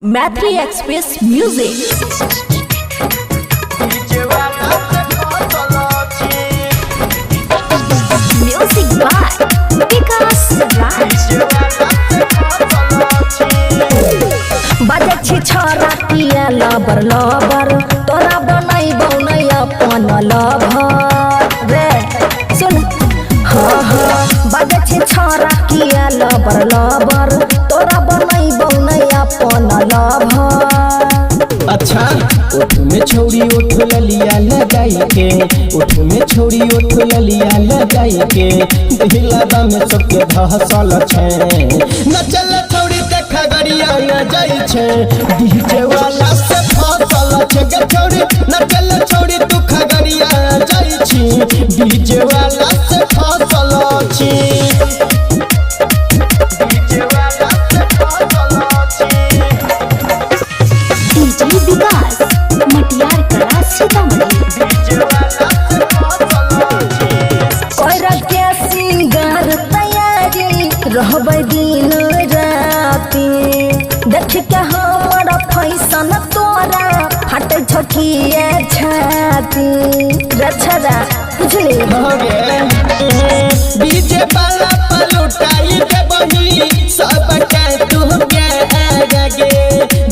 मैत्री express music. Music by विकास राज। बजे छी छोरा किया लबर लबर, तोरा बनई बनई अपन लभर रे सुन। हाँ हाँ बजे छी छोरा किया लबर लबर, तोरा बनई बनई अपन लभर। अच्छा उठ में छोड़ी उठ ललिया लगाई के, उठ में छोड़ी उठ ललिया लगाई के, दिलादा में सबके धसल छे। न चल छोड़ी देखा गरिया न जाई छे, डीजे वाला से फसल छे गे छोड़ी। न चल छोड़ी तू खगड़िया जाई छी, डीजे वाला से फसल छी। विकास मटियार कला सीतामढ़ी। के सिंगार तैयारी रहबै दिन राती, देख के हमर फैशन तोरा हट झकिए छाती रछरा बुझली। डीजे वाला पलुटाई के बही सब के तू के आगे,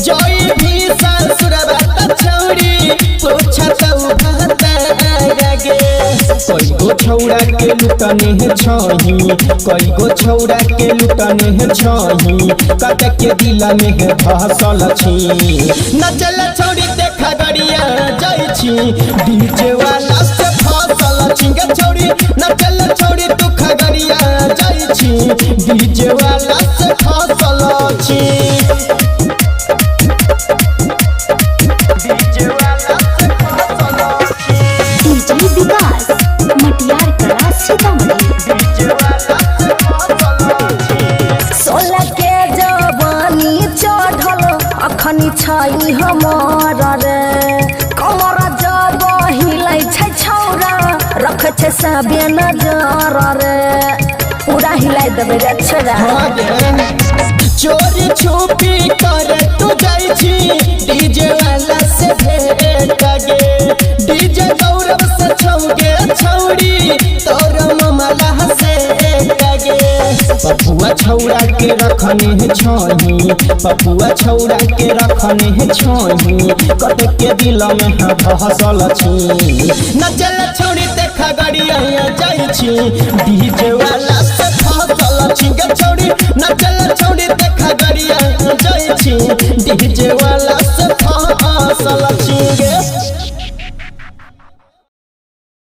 जोई भी ससुरवा त छौड़ी पूछत भता आगे। कोई गो छौड़ा के लुटने है छही, कोई गो छौड़ा के लुटने है छही, कत के दिल में है फसल छी। न चल छौड़ी देखा गरिया जाई छी, डीजे वाला से फसल छी गे छौड़ी। न चल छौड़ी तू खगड़िया जाई छी, डीजे वाला से फसल छी। विकास मटियार कला सीतामढ़ी। 16 के जवानी चढ़ल अखनी छई हमर रे, कमर जब हिलै छै छौरा रख छै सबे नजर रे, पूरा हिलाई देबै रे छोरा। चोरी छुपी कर तू जाई छी, डीजे वाला से भेंट गे, डीजे गौरव से छौगे छौड़ी तोर ममला से गे। पपुआ छौड़ा के रखने है छही, पपुआ छौड़ा के रखने है छही, कत के दिल में है धसल छी। न चल छौड़ी देखा गरिया जाई छी, डीजे वाला से फसल छी गे छौड़ी। न चल छौड़ी देखा गरिया जाई छी, डीजे वाला से फसल छी गे।